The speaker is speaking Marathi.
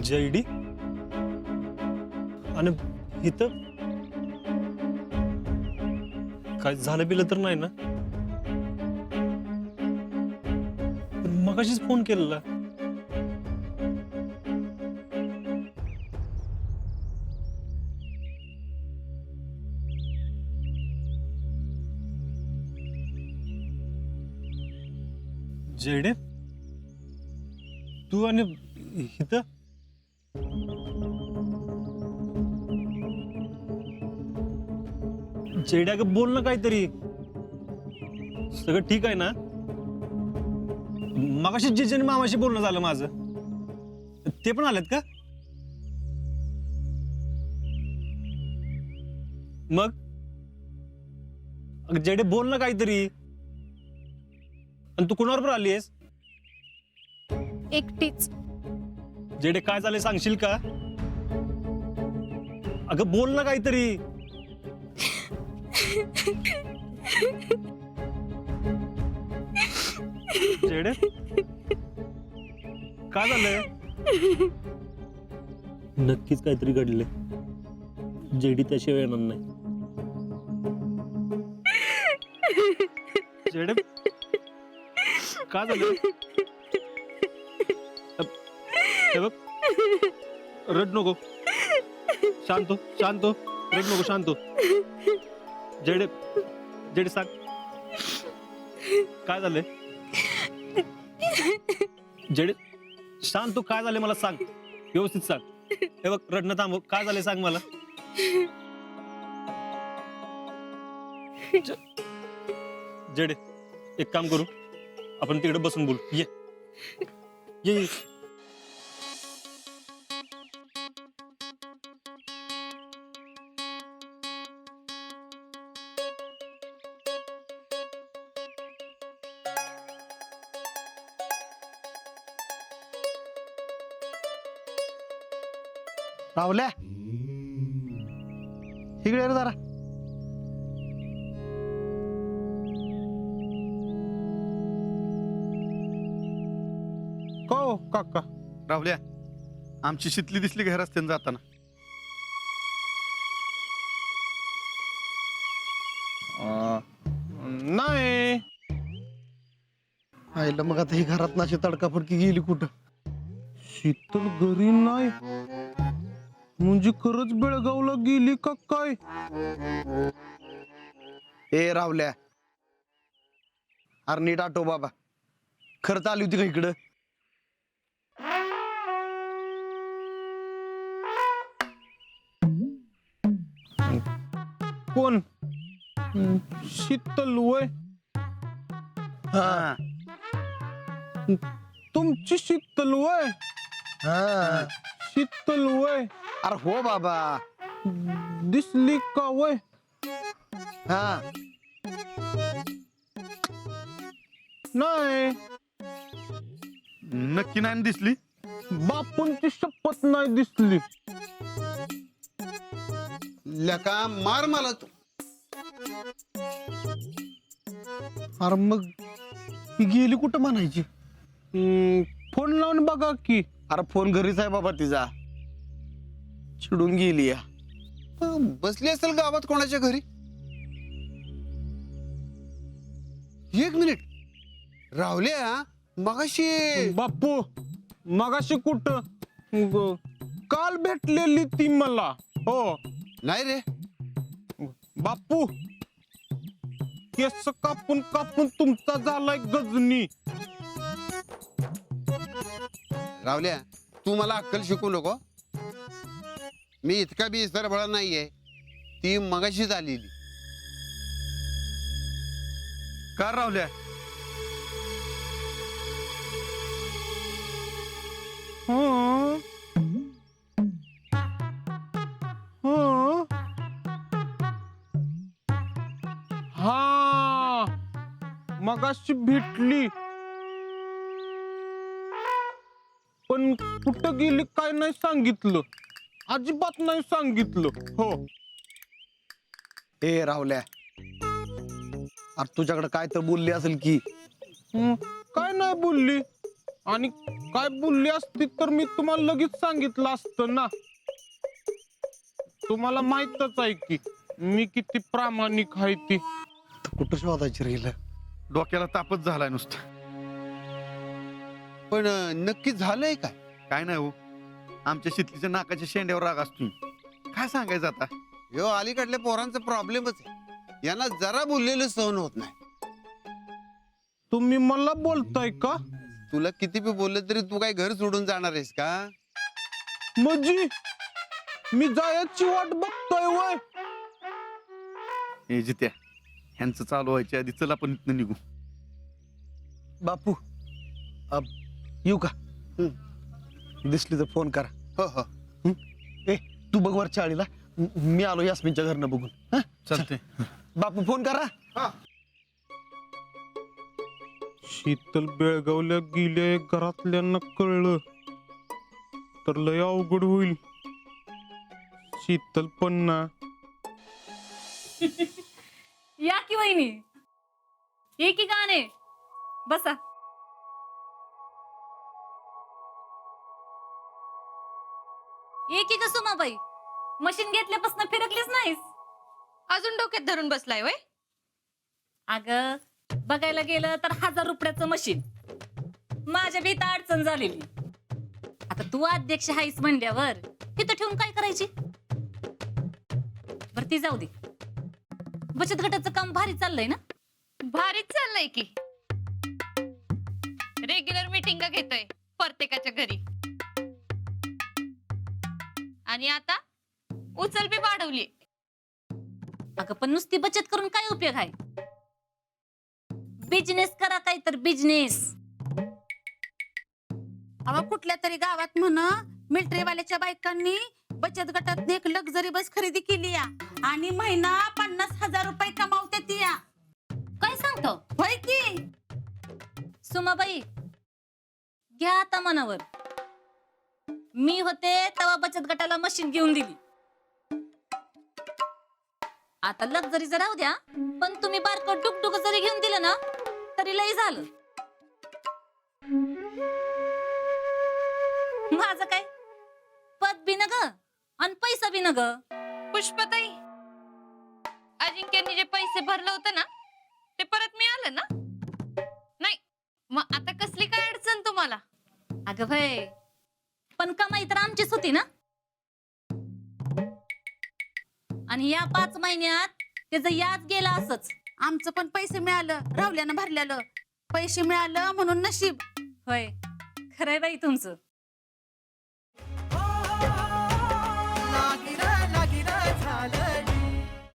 जयडी आणि इथं काय झालं बिलं तर नाही ना? मगाशीच फोन केलेला. जयडे तू आणि इथं जयड्या ग बोल ना काहीतरी. सगळं ठीक आहे ना? मगाशी जिजन मामाशी बोलणं झालं माझं. ते पण आलेत का? मग अगं जयडे बोल ना काहीतरी. आणि तू कुणाबरोबर आली आहेस? एकटीच. जेडे काय झाले सांगशील का? अगं बोल ना काहीतरी. जेडे काय झालंय? नक्कीच काहीतरी घडले. जेडी त्याशिवाय येणार नाही. जेडे काय झालं? हे बघ रड नको. शांत शांत रड नको शांत. जेडे जेडे सांग काय झालंय? जेडे शांत काय झालंय मला सांग. व्यवस्थित सांग. हे बघ रडणं थांबव. काय झालंय सांग मला. जेडे एक काम करू आपण तिकडे बसून बोलू. ये ये राहुल्या इकडे रे जरा. हो काका. राहुल्या आमची शितली दिसली का रस्त्याने जाताना? नाही. आईला मग आता ही घरात नाशी तडकाफडकी गेली कुठं? शीतल घरी नाही म्हणजे खरंच बेळगावला गेली का काय? ए राहुल्या अरे नीट आठव बाबा. खरंच आली होती का इकडं? कोण? शीतल वय? हा तुमची शीतल वय? हा शीतल वय अरे हो बाबा. दिसली का वय? हा नाही. नक्की नाही दिसली? बापूंची शपथ नाही दिसली. लका मार मला तू. अरे मग ही गेली कुठं म्हणायची? फोन लावून बघा की. अरे फोन घरीच आहे बाबा तिचा. चिडून गेली या. बसली असेल गावात कोणाच्या घरी. एक मिनिट राहुल्या मगाशी बापू मगाशी कुठं? काल भेटलेली ती मला. हो नाही रे. बापू केस कापून कापून तुमचा झालाय गजनी. राहुल्या तू मला अक्कल शिकू नको. मी इतका बी सरबळा नाहीये. ती मगाशीच आलेली. का राहुल्या? हं? हं? हा मगाशी भेटली पण कुठं गेली काय नाही सांगितलं. अजिबात नाही सांगितलं. हो ए राहुल्या अरे तुझ्याकडे काय तर बोलली असेल की? काय नाही बोलली. आणि काय बोलली असती तर मी तुम्हाला लगेच सांगितलं असतं ना. तुम्हाला माहितच आहे की मी किती प्रामाणिक आहे ती. कुठं शोधायची राहिलं, डोक्याला तापच झालाय नुसतं. पण नक्की झालंय काय? काय नाही हो, आमच्या शितलीच्या नाकाच्या शेंड्यावर राग असतो. काय सांगायचं आता. ह्यो अलीकडल्या पोरांचा प्रॉब्लेमच आहे, यांना जरा बोललेलं सहन होत नाही. तुम्ही मला बोलताय का? तुला किती बी बोललं तरी तू काय घर सोडून जाणार आहेस का? म्हणजे मी जायची वाट बघतोय वय. हे जित्या, ह्यांचं चालू व्हायच्या आधी चल आपण इथनं निघू. बापू येऊ का? दिसली तर फोन करा. हो हो. ए तू बघ वर चाळीला, मी आलो यास्मिनच्या घरनं बघून. हं? चालते. बापू फोन करा. शीतल बेळगावला गेले, घरातल्यांना कळलं तर लय अवघड होईल. शीतल पण ना. या की वहिनी, ये की गाणे, बसा. ये की ग सुमाबाई, मशीन घेतल्यापासून फिरकलीच नाहीस. अजून डोक्यात धरून बसलाय वय? अगं बघायला गेलं तर 1000 रुपयाचं मशीन, माझ्या भीत अडचण झालेली. आता तू अध्यक्ष आहेस म्हणल्यावर तिथं ठेवून काय करायची? बरं ती जाऊ दे, बचत गटाचं काम भारी चाललंय ना? भारीच चाललंय की. रेग्युलर मीटिंग घेतोय प्रत्येकाच्या घरी, आणि आता उचल बी वाढवली. अगं पण नुसती बचत करून काय उपयोग आहे? बिझनेस करा, काय तर बिझनेस. अहो कुठल्या तरी गावात म्हण मिलिटरीवाल्याच्या बायकांनी बचत गटात एक लक्झरी बस खरेदी केली या, आणि महिना 50,000 रुपये कमावते ती या. काय सांगतो? होय की. सुमाबाई घ्या आता मनावर. मी होते तेव्हा बचत गटाला मशीन घेऊन दिली. आता लक्झरी जर राहू द्या, पण तुम्ही बारकं डुकडुक जरी घेऊन दिलं ना तरी लय झालं. माझं काय पद बी न ग आणि पैसा बी न ग. पुष्पताई, अजिंक्यनी जे पैसे भरलं होतं ना ते परत मिळालं ना? नाही, मग आता कसली काय अडचण तुम्हाला? अगं भय, पण कमाई तर आमचीच होती ना. आणि या 5 महिन्यात त्याचं याच गेलं असंच. आमचं पण पैसे मिळालं, राहुल्यानं भरलेलं पैसे मिळालं म्हणून नशीब. होय, खरंय बाई तुमचं.